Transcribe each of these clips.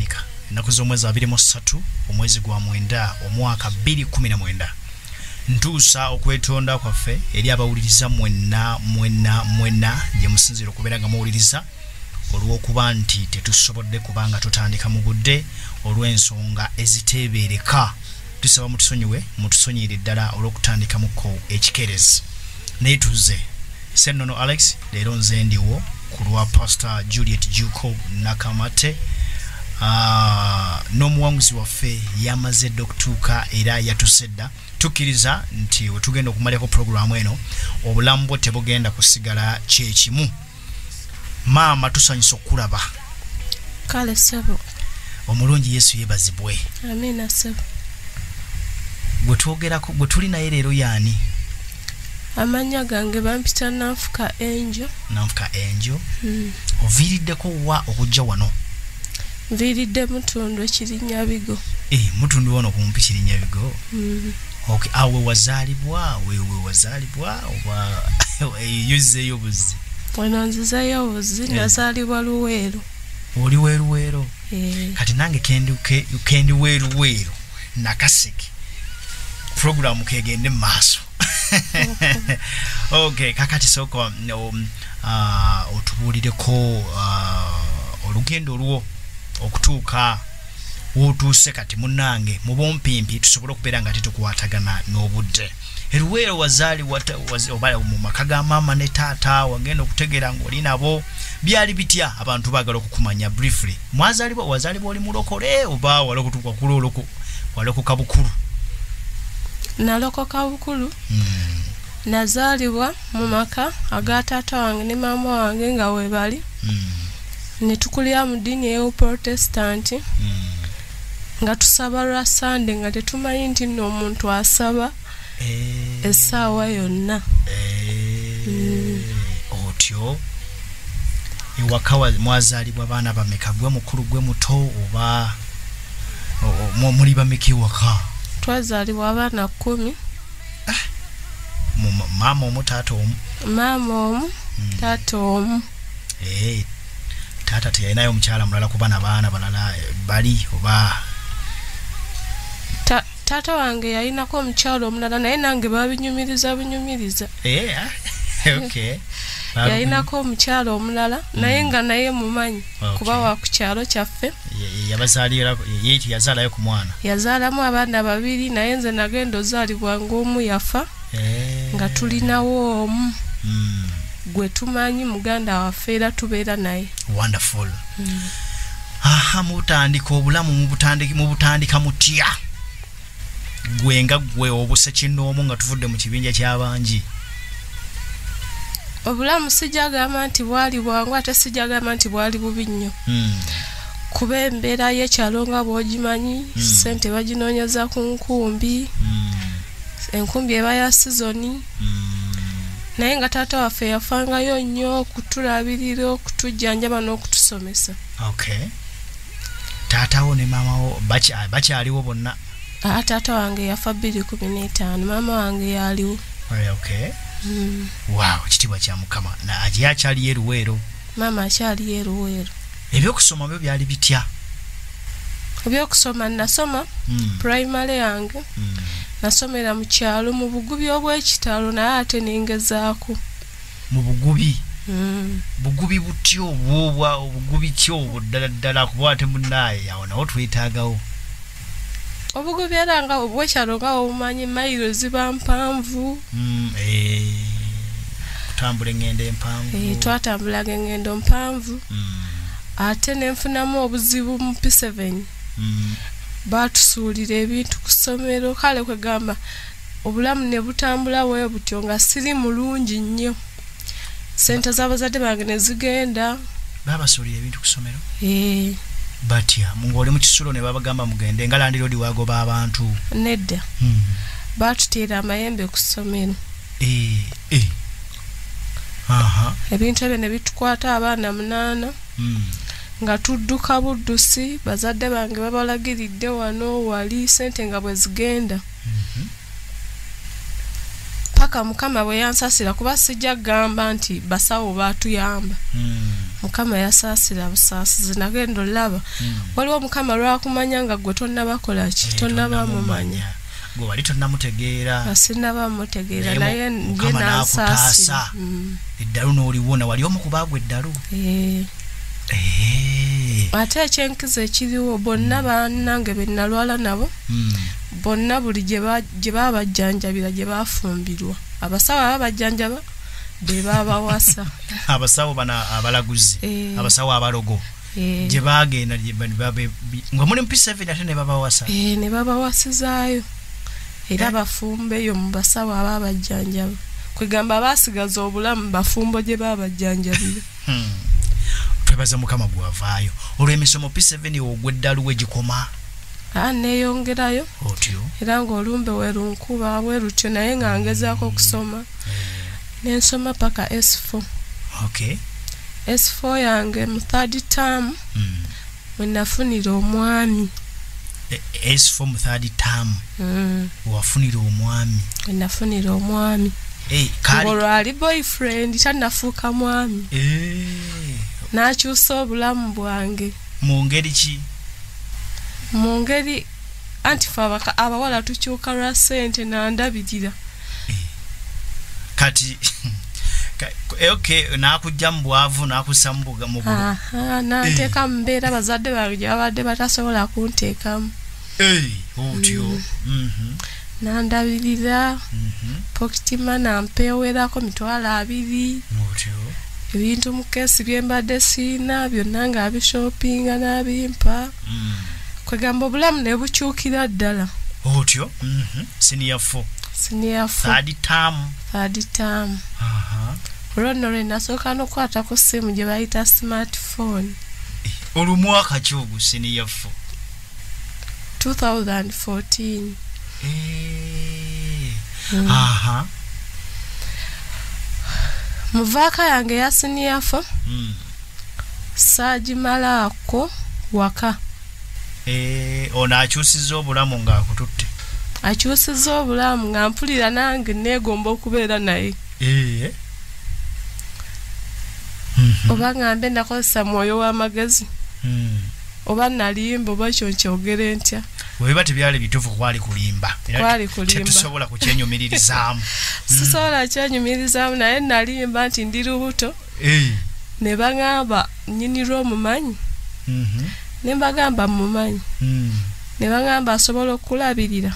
Tandika ennaku z'omwezi 23 omwezi gwa mwenda omwaka 2019 ntuusa okwetonda kwaffe eri abawuliriza mwenna gye musinzira okubeera nga muwuliriza olw'okuba nti tetusobodde kubanga tutandika mu budde olw'ensonga eziteebereka. Tusaba mutusonyiire ddala olw'okutandikamuko ekikerezi. Naye tuze Sennono Alex leero nze ndiwo ku lwa Pastor Juliet Juko Nakamate n'omuwanguzi waffe yamaze okutuuka era yatusedda. Tukkiriza nti wetugenda okumalako programu eno obulamu bwo tebugenda kusigala kyekimu. Maama tusanyusa okulaba. Kale sebo. Omulungi Yesu yebazibwe. Amina sebo. Bwe tuli naye leero yaani? Amanya gange bampita Nanfuka Angel. Nanfuka Angel. Oviiriddeko wa okujja wano? Nviiridde Mutundu Ekirinyabigo. Mutundu wano kumpi Kirinyabigo. Okay, awe wazaalibwa oba yuzeeyo buzi? Wano nzizayo buzi, nazaalibwa Luweero. Oli Weeruweero? Kati nange kendi Weeruweero nakaseke programu kegende maaso. Okay, kakati soko otubuulireko olugendo olwo okutuuka wotuuse kati munnange mu bompimpi tusobole okubeera nga tukwatagana n'obudde. Eruweero wazaali oba mu maka ga maama ne taata wagenda okutegeera ng'oli nabo byali bitya? Abantu baagala okukumanya briefly. Wazaalibwa oli mulokole oba walokotuuka kuloloko walokoka bukulu? Nalokoka bukulu. Nazaalibwa mu maka aga taata wange ne maama wange nga weebali. Ne tukulira mu ddiini ey'Obuprotestanti. Nga tusaba lwa Sunday nga tetumanyi nti nno omuntu asaba essaawa yonna. Otyo ewaka mwazaalibwa baana bameka? Gwe mukulu gwe muto oba muli bameka ewaka? Twazaalibwa abaana 10. Maama omu taata omu? Maama omu taata omu. Taata teyalinayo omukyala mulala kuba n'abaana balala bali oba? Taata wange yalinako omukyala omulala naye nange babinyumiriza. Okay. Yalinako omukyala omulala naye nga naye mumanyi kuba wa ku kyalo kyaffe. Yazaalayo ku mwana? Yazaalamu abaana 2 naye nze nagenda ozaalibwa ng'omu yafa nga tulinawo omu gwe tumanyi muganda waffe era tubeera naye. Wonderful. Mutandika obulamu mubutandika mutya? Gwe nga gwe obuse kinnoomu nga tuvudde mu kibinja ky'abangi. Obulamu sijagamba nti bwali bwangu ate sijagamba nti bwali bubi nnyo. Kuba embeera y'ekyalo nga bw'ogimanyi, ssente baginoonyeza ku nkumbi. Enkumbi eba ya sizoni. Naye nga taata waffe yafangayo nnyo okutulabirira, okutujjanjaba n'okutusomesa. Okay. Taatawo ne maamawo bakyaliwo bonna? Taata wange yafa 2015, maama wange yaliwo. Okay. Wow, ekitiibwa kya Mukama. Akyali Eruweero? Maama akyali Eruweero. Ebyokusoma byo byali bitya? Ebyokusoma nasoma primary yange. Nasomera mu kyalo mu bugubi obw'ekitalo naye ate ningezaako. Mu bugubi? Bugubi butyo obugubi ki obwo ddala kuba ate munnaye awo nawo twetaagawo? Obugubi era nga obw'ekyalo nga obumanyi mayiro ziba mpanvu. Kutambula engendo empanvu? Twatambulaga engendo mpanvu. Ate nenfunamu obuzibu mu P7. Batusuulira ebintu ku ssomero kale kwegamba obulamu ne butambula bwe butyo nga siri mulungi nnyo. Ssente z'abazadde bange ne zigenda. Babasuulira ebintu ku ssomero? Batya ng'oli mu kisulo ne babagamba mugende nga Land Road wagoba abantu? Nedda. Batuteera amayembe ku ssomero. Ebintu ebyo ne bitukwata abaana 8. Nga tudduka buddusi bazadde bange babalagiridde wano wali ssente nga bwe zigenda. Paka Mukama bwe yansasira kuba sijja gamba nti basawo baatuyamba. Mukama yasaasira busaasizi nagenda olaba waliwo Mukama lwakumanya nga gwe tonnabakola ki tonnabamumanya gwe wali tonnamutegeera sinnabamutegeera naye nge nansaasira eddalu n'oliwona wali omu ku baagwe eddalu ate ekyenkizo ekiriwo bonna bannange be nnalwala nabo bonna buli gye baabajjanjabira gye baafumbirwa abasawo ababajjanjaba be baabawasa abasawo bana abalaguzi abasawo abalogo gye baagenda nga muli mu P7 ate ne babawasa ne babawasizaayo era bafumbe eyo mu basawo ababajjanjaba kwegamba baasigaza obulamu bafumbo gye baabajjanjabira twebaza Mukama gwavaayo olw'emisomo P7 ogw'eddalu we gikoma neeyongerayo otyo era ng'olumbe werunkuba bwe rutyo naye nga ngezaako okusoma nensoma paka S4 S4 yange mu 3rd term we nafunira omwami S4 mu 3rd term wafunira omwami we nafunira omwami olwali boyfriend tannafuuka mwami n'akyusa obulamu bwange mu ngeri ki mu ngeri anti fe abawala tukyuka lwa ssente nandabirira kati nakujja mu bwavu nakussa mu bugulu nanteeka mu mbeera bazadde bange gye babadde batasobola kunteekamu otyo nandabirira pokitima nampeewerako $20 ebintu mu keesi bye mbadde siina byonna nga abishopinga n'abimpa kwegamba obulamu ne bukyukira ddala otyo senior 4 third term olwo nno lwe nasooka n'okukwata ku ssimu gye bayita smartphone olumwaka ki ogwo senior 4 2014 muvaaka yange ya senior 4 saagimalaako waka ono akyusizza obulamu ng'akututte akyusizza obulamu nga mpulira nange neegomba okubeera naye oba ngambe nakozesa mwoyo w'amagezi oba nalimba oba kyo nkyogere ntya webiba tebyali bituufu kwali kulimba tetusobola kukyenyumiririzaamu sisobola kyenyumirizaamu naye nalimba nti ndi lubuto ne baŋŋamba nnyinirwa omumanyi ne mbagamba mumanyi ne baŋŋamba asobola okulabirira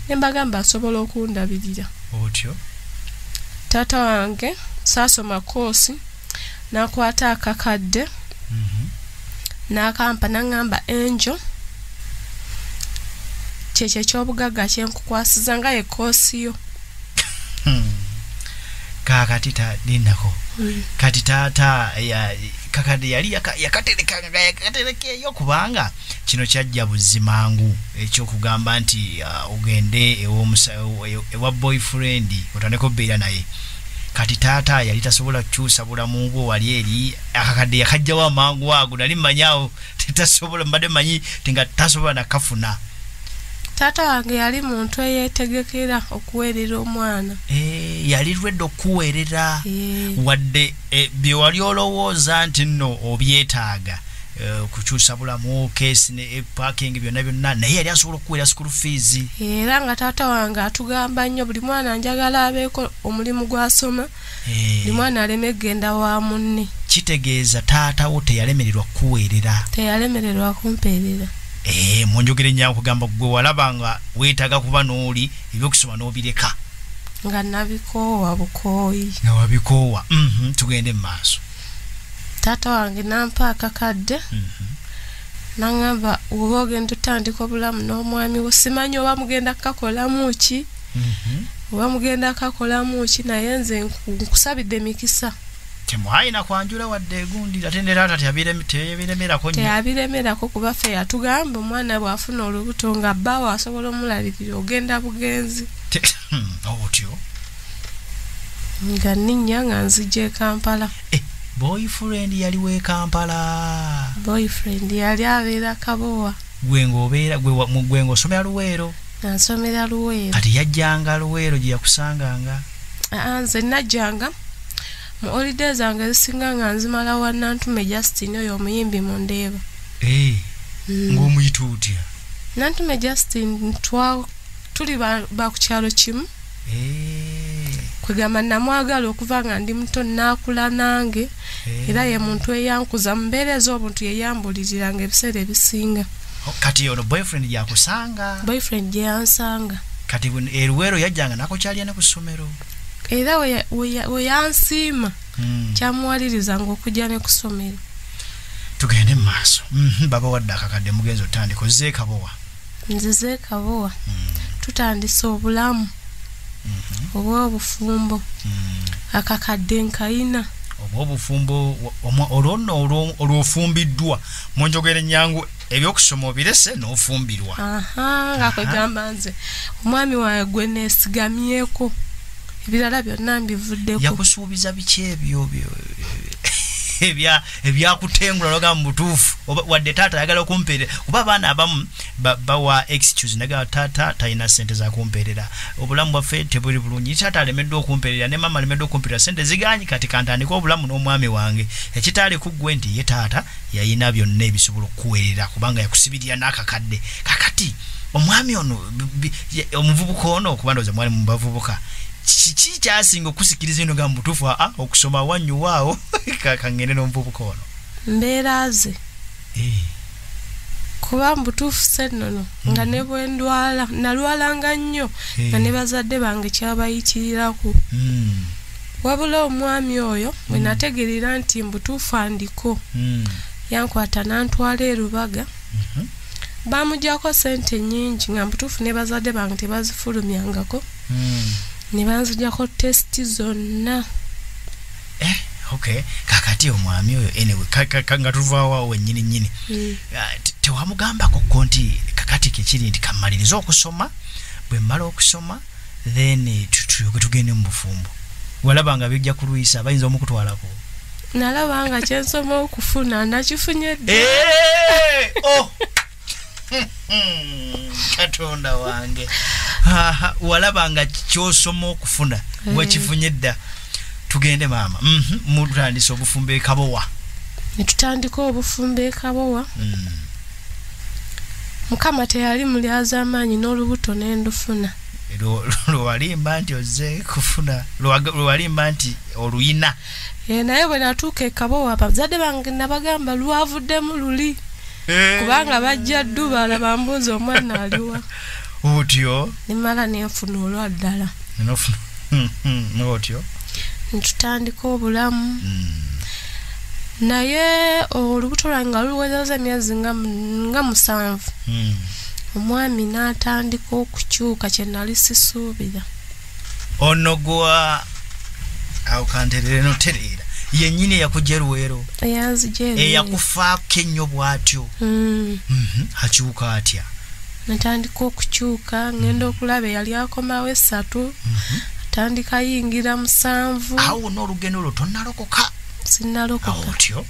ne mbagamba asobola okundabirira otyo taata wange saasoma koosi nakwata akakadde n'akampa naŋŋamba enjo kyekyo eky'obugagga kyenkukwasiza nga ye koosi yo kakati tadinako kati taata kakadde yali yakatereka eyo kubanga kino kyajja buzimangu ekyokugamba nti ogende ewa boyfriend otandeko beera naye kati taata yali tasobola kukyusa bulamu bwo wali eri akakadde yakajjawo amangu ago nali mmanyawo tetasobola mbadde manyi tinga tasobola nakafuna taata wange yali muntu eyeetegekera okuweerera omwana yali lwedde okuweerera wadde bye wali olowooza nti nno obyetaaga kukyusa bulamu keesi ne parking byonna naye yali asobola okuweera school fees era nga taata wange atugamba nnyo buli mwana njagala abeeko omulimu gw'asoma buli mwana aleme genda wa munne kitegeeza taata wo teyalemererwa kuweerera teyalemererwa kumpeerera munjogere nnyo kugamba gwe walaba nga weetaaga kuba n'oli ebyokusoma n'obireka nga nabikoowa bukooyi nga wabikoowa tugende mu maaso taata wange nampa akakadde naŋŋamba oba ogenda otandika obulamu n'omwami wo simanyi oba mugenda kukakolamu ki oba mugenda kukakolamu ki naye nze nkusabidde mikisa temwalina kwanjula wadde egundi ate ne taata teyabiremerako nnyo teyabiremerako kuba ffe yatugamba omwana bw'afuna olubuto nga bbaawo asobola omulabikira ogenda bugenzi otyo nga nninnya nga nzija e Kampala boyfriend yali we Kampala boyfriend yali abeera Kabowa gwe ng'osomera Luweero nsomera Luweero kati yajjanga Luweero gye yakusanganga nze najjanga mu holidays zange zisinga nga nzimala wa Nantume Justin oyo omuyimbi mu Ndeeba. Ng'omuyita otya? Nantume Justin tuli ba ku kyalo kimu. Kwegamba namwagala okuva nga ndi muto nakula nange era ye muntu eyankuza mbeereza obuntu yeyambulirira ebiseera ebisinga. Kati ono boyfriend yakusanga? Boyfriend gye yansanga. Kati eruwero yajjanga nako kyalya ne ku ssomero? Era we yansiima kyamuwaliriza ng'okujja ne ku ssomero. Tugende mu maaso. Baba wadde akakadde mugenzi otandika ozze Kabowa. Nzize Kabowa. Tutandise obulamu obw'obufumbo akakadde nkayina obw'obufumbo olw'ofumbiddwa mu njogera ennyangu ebyokusoma obirese n'ofumbirwa. Nga kwegamba nze omwami wange gwe neesigamyeko ebirala byonna mbivuddeko. Yakusuubiza biki ebyo ebyakutengula loga mu butuufu wadde taata ayagala okumpeerera kuba abaana abamu bawa excuse naga taata talina ssente zakumpeerera obulamu bwaffe tebuli bulungi taata alemeddwa okumpeerera ne mama alemeddwa okumpeerera ssente ziganyi kati kantandika obulamu n'omwami wange ekitaali ku ggwe nti ye taata yayina byonna ebisobola okukuweerera kubanga yakusibirira n'akakadde kakati omwami ono omuvubuka ono okuba ndowooza mwali mu bavubuka kiki kyasinga okusikiriza eno ga mutuufu okusoma wanyuwaawo kangende n'omuvubuka ono mbeera ze kuba mbutuufu sennono nga ne bwe ndwala nalwalanga nnyo nga ne bazadde bange kyabayitiriraku wabula omwami oyo bwe nategerera nti mbutuufu andiko yankwata nantwala e Lubaga baamugyako ssente nnyingi nga mbutuufu ne bazadde bange tebazifulumyangako ne banzigyako testi zonna. Okay, kakati omwami oyo anyway nga tuvaawo wennyini tewamugambako ko nti kakati kekiri nti kamaliriza okusoma bwe mmala okusoma then tugende mu bufumbo walabanga bijja kuluyisa bayinza omukutwalako? Nalabanga kyensoma okufuna nakifunye dda. Katonda wange walabanga kyosoma okufuna wekifunye dda. Tugende maama. Mutandise obufumbo e Kabowa. Netutandika obufumbo e Kabowa. Mukama teyali mulyaza amaanyi n'olubuto n'endufuna. Lwalimba nti ozze kufuna lwalimba nti oluyina. Naye bwe natuuka e Kabowa abazadde bange nabagamba lwavuddemu luli. Kubanga bajja ddu balaba mbuuza omwana aliwa. Otyo? Nimala nenfuna olwaddala. Otyo? Ntutandika obulamu. Naye olubuto lwange luwezezza emyezi nga 7. Omwami n'atandika okukyuka kye nali sisuubira. Ono gwa awukanterere notereera yennyini yakujja Luweero eyakufaako ennyo bw'atyo. Akyuka atya? Natandika okukyuka ngenda okulaba eyali akomawo 3 atandika yingira 7. Awo n'olugendo olwo tonnalokoka? Sinnalokoka. Otyo?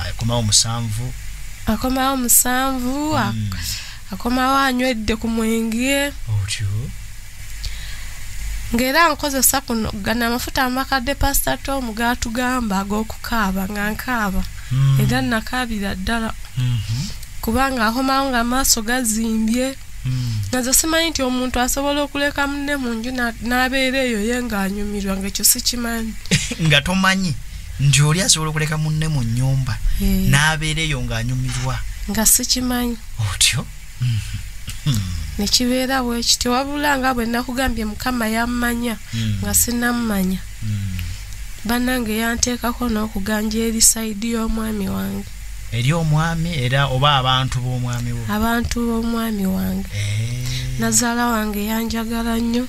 Akomawo 7. Akomawo 7 akomawo anywedde ku mwenge. Otyo? Ngera nkozesa kuno gana amafuta amakadde Pastor Tom gatugamba ag'okukaaba nga nkaaba era nakaabira ddala kubanga akomawo nga amaaso gazimbye nazo simanyi nti omuntu asobola okuleka munne mu nju n'abeera eyo ye ng'anyumirwa ng'ekyo sikimanyi. Nga tomanyi nti oli asobola okuleka munne mu nnyumba n'abeera eyo ng'anyumirwa? Nga sikimanyi. Otyo? Nekibeera bwe kityo wabula nga bwe nakugambye Mukama yammanya nga sinnamumanya. Bannange yanteekako n'okuganja eri sayidi y'omwami wange. Eri omwami era oba abantu b'omwami wo? Abantu b'omwami wange. Nazaala wange yanjagala nnyo.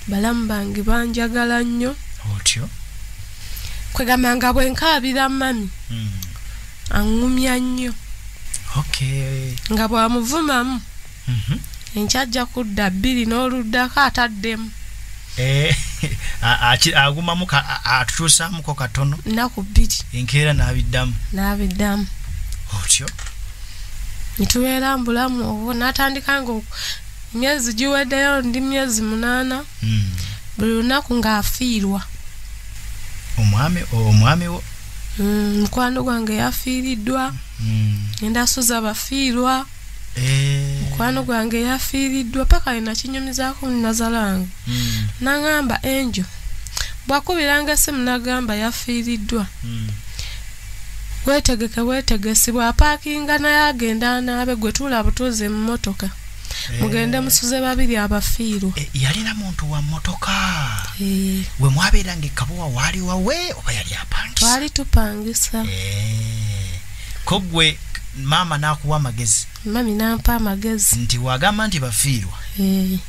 Balamu bange banjagala nnyo. Otyo? Kwegamba nga bwe nkaabira mami aŋŋumya nnyo. Okay. Nga bw'amuvumamu enkyajja kudda 2 n'oluddako ataddemu. Agumamu atutuusaamuko katono nnaku 2 enkeera n'abiddamu. Otyo? Nitubeera mbulamu obwo n'atandika nga emyezi giweddeyo ndi myezi 8 buli lunaku ng'afiirwa. omwami wo mukwano gwange yafiiriddwa endaso z'abafiirwa mukwano gwange yafiiriddwa paka alina kinyumizaako munazalanga nagamba enjo bwakubiranga essimu nagamba yafiiriddwa weetegese bwapaakinga naye agenda anaabe gwe tuula butuuze mu mmotoka mugende musuze babiri abafiirwa yalina muntu wa mmotoka we mwabeeranga ekabuwa waali wawe oba yali apangisa twali tupangisa ko gwe maama n'akuwa amagezi mami n'ampa amagezi nti wagamba nti bafiirwa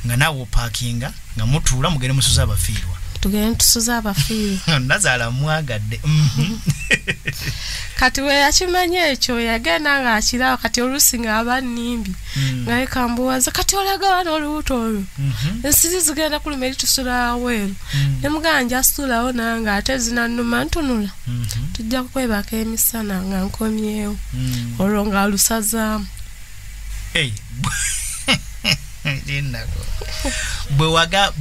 nga naawe opaakinga nga mutuula mugende musuze abafiirwa tugende tusuze abafiirwa nazaala mwagadde kati we yakimanya ekyo yagenda ng'akirawo kati oluusi ng'aba nnimbi nga yekambuwaza kati olaga wano olubuto olwo ensiri zigenda kuluma eri tusula aweeru ne mugamba njasitulawo nange ate zinannuma ntunula tujja kukwebaka emisana nga nkomyewo olwo ng'alusazaamu bwe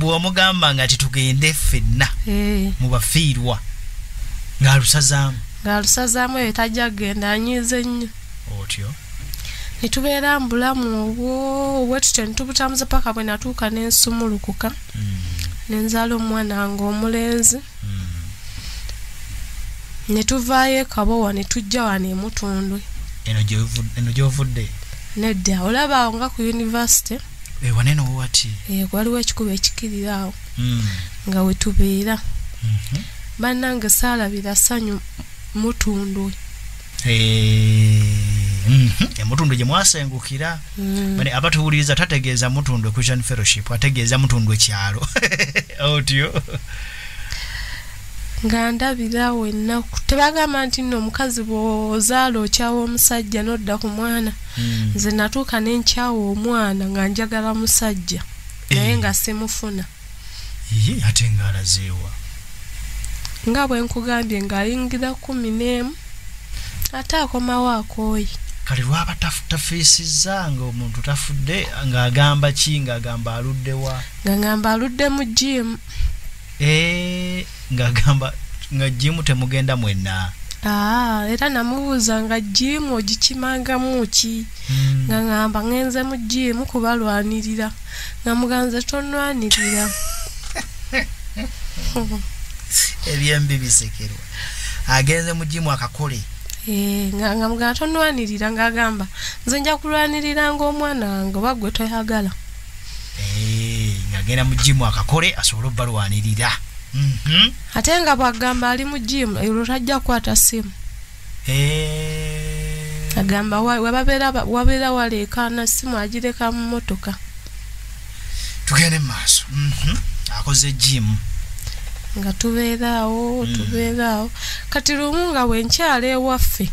wamugamba nga titugende ffenna mu bafiirwa ng'alusazaamu eyo tajja kugenda anyiize nnyo otyo ne tubeera mu bulamu obwo tutyo ne tubutamuza paka bwe natuuka n'ensumulukuka ne nzaala omwana wange omulenzi ne tuvaayo ekabowa ne tujja wano emutundwe eno gy'ovudde nedda olaba awo nga ku yunivasite wanene wati waliwo ekikubo ekikirira awo nga we tubeera bannange saalabira ssanyu mutundwe emutundwe gye mwasengukira abatuwuliriza tategeeza mutundwe Christian Fellowship ategeeza mutundwe kyalo otyo nga ndabira wenna tebagamba nti nno omukazi bw'ozaala okyawa omusajja n'odda ku mwana nze natuuka ne nkyawa omwana nga njagala musajja naye nga simufuna ate ng'alazeewa nga bwe nkugambye ng'ayingira 11 ate akomawo akooyi kale lwaba tafiisizza nga omuntu tafudde ng'agamba ki ng'agamba aluddewa nga ngamba aludde mu jimu ng'agamba nga jimu temugenda mwenna era namubuuza nga jimu ogikimangamu ki nga ngamba ngenze mu jimu kubalwanirira nga muganze tonwanirira ebyembi bisekerwa agenze mu jimu akakole nga mugamba tonwanirira ng'agamba nze nja kulwanirira ng'omwana wange oba gwe toyagala ng'agenda mu jimu akakole asobole obbalwanirira ate nga bwagamba ali mu jimu olwo tajja kukwata simu agamba wabeera waleekaana simu agireka mu mmotoka tugende mu maaso akoze jimu nga tubeeraawo kati lumu nga bwenkyala ewaffe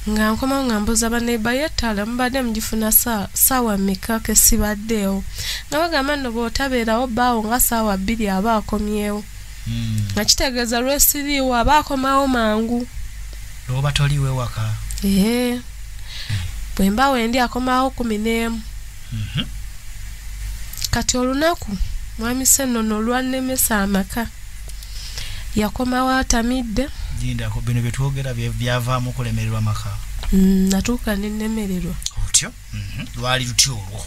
nga nkomawo nga mbuuza baneiba yettala mubadde mugifuna saawa mmeka kesibaddeewo nga bagamba nno bw'otabeerawo bbaawo nga saawa 2 aba akomyewo nga kitegeeza lwesiriiwo aba akomawo mangu lwoba toliiwe waka bwe mba wendi akomawo 11 kati olunaku mwami Ssennono olwannemesa amaka yakomawo atamidde jindako bino byetwogera byavaamu okulemererwa maka natuuka nennemererwa otyo lwali lutyo olwo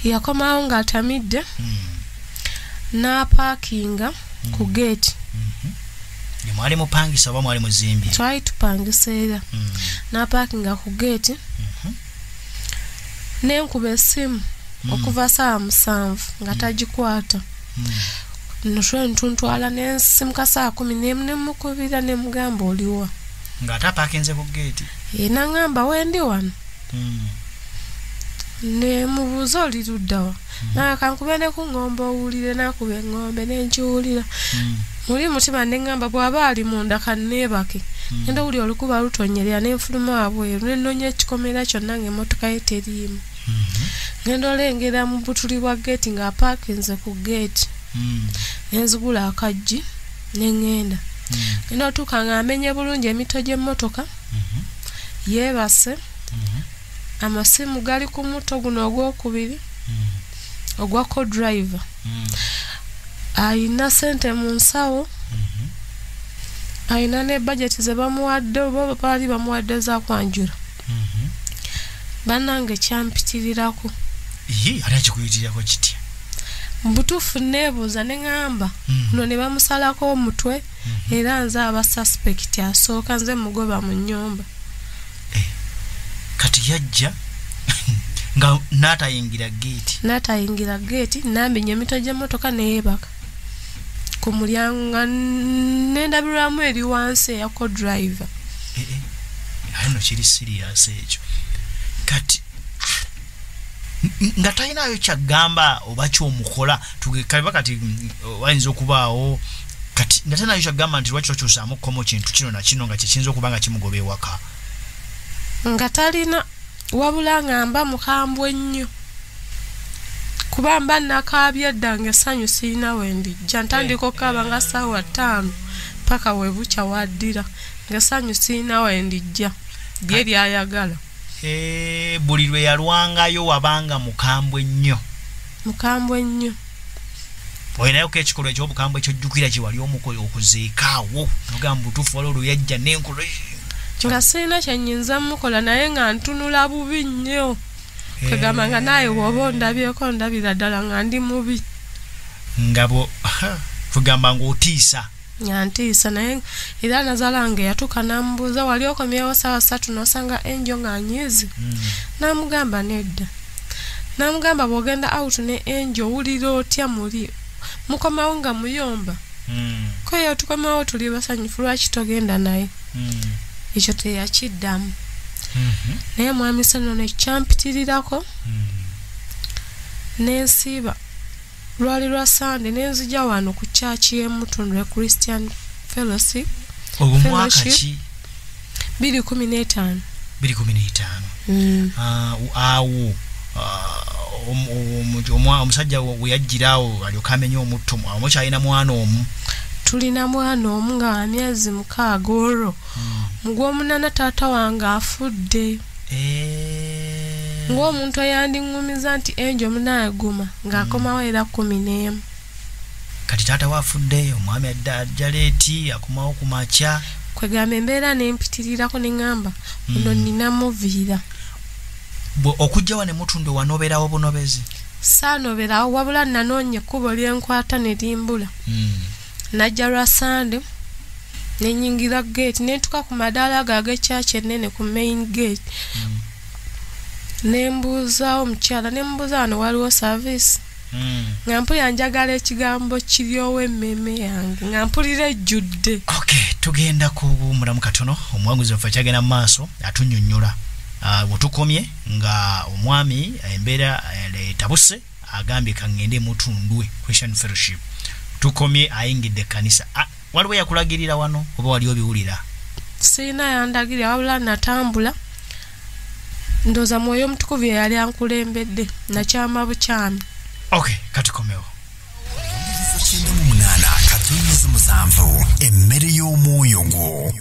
yakomawo ng'atamidde n'apaakinga ku geeti mwali mupangisa oba mwali muzimbye twali tupangisa era n'apaakinga ku geeti n'enkuba essimu okuva saa 7 nga tagikwata notwe ntuntwala nensimuka saa 11 nemukubira nemugamba oliwa ng'ate apaakinze ku geeti nagamba wendi wano nemubuuza oli luddawa naye kankube ne ku ng'ombe owulire nakuba eŋŋombe nenkiwulira muli mutima neŋŋamba bw'aba ali munda kanneebake ngenda owuli olukuba lutonyerera nenfuluma wabweru nennonya ekikomera kyonna ng'emmotoka ye teriimu ngenda olengera mu butuli bwa geeti ng'apaakinze ku geeti nenzigula akaggi neŋŋenda ngenda otuuka ng'amenye bulungi emito gy'emmotoka yeebase amasimu gali ku muto guno ogwokubiri ogwa co-driver ayina sente mu nsawo ayina ne budget ze bamuwadde oba baali bamuwadde za kwanjula bannange kyampitirirako ate kikuyitirako kitya mbutuufu neebuuza ne ŋŋamba kuno ne bamusalako omutwe era nze aba suspect asooka nze mugoba mu nnyumba kati yajja nga n'atayingira geeti nambinya emito gy'emmotoka neyeebaka ku mulyango nendabirwamu eri wansi eya co-driver no kiri serious ekyo kati nga talinayo kyagamba oba kyomukola tukaliba kati wayinza okubaawo kati nga talinayo kyagamba nti lwaki tokyusaamu kkomo kintu kino na kino nga kyekiyinza okuba nga kimugoba ewaka nga talina wabula ngamba mukambwe nnyo kuba mba nakaabye edda nga essanyu sirina wendijja ntandika okukaaba nga ssaawa 5 paka webukya waddira nga essanyu sirina wendijja lye lyayagala buli lwe yalwangayo wabanga mukambwe nnyo olinayo ekikolwa eky'obukambwe ekyojjukira kye wali omukola okuzeekaawo nogamba butuufu wali olwo yajja n'enkola nga sirina kyenyinza mukola naye nga ntunula bubi nnyo kagamba nga naye woba ondabyeko ndabira ddala nga ndi mubi nga kugamba ng'otiisa nga ntiisa naye era nazalange yatuuka namubuuza wali okomyewo ssaawa 3 nosanga enjo nga nyizi namugamba nedda namugamba bw'ogenda out ne enjo owulira otya muli mukomawo nga muyomba ko eyo tukomawo tuli basanyufu lwaki togenda naye ekyo teyakiddamu naye mwami Sano nekyampitirirako nensiiba lwali lwa Sunday nenzija wano ku church y'Emutundwe Christian Fellowship omwaka ki 2015 awo omusajja weyajjiraawo alyoka amenya omutto omukyalina mwana omu tulina mwana omu nga wa myezi 6 olwo mu gw'omunana taata wange afudde ng'omuntu eyandingumiza nti enjo munaaguma ng'akomawo era 11 kati taata waafudde omwami ajja leeti akomawo ku makya kwegamba embeera nempitirirako neŋŋamba ono ninamuviira okujja wa ne Mutundwe wanooberawo bunobezi saanooberawo wabula nanoonya ekkubo lyenkwata ne limbula najja lwa Sunday nenyingira gate nentuka ku madaala g'ekyaki ennene ku main gate nembuuzaawo omukyala nembuuza wano waliwo service nga mpulira njagala ekigambo kiryowo emmeme yange nga mpulira ejjudde tugenda kuwummulamu katono omuwanguzi waffe akyagenda mu maaso atunnyonnyola wetukomye nga omwami embeera etabuse agambye kaŋŋende Mutundwe Christian Fellowship tukomye ayingidde ekkanisa waliwo yakulagirira wano oba wali obiwulira sirina yandagirira wabula natambula ndooza Mwoyo Omutukuvu yali ankulembedde nakyama bukyami katikomewo 98 emmere y'omwoyo gwo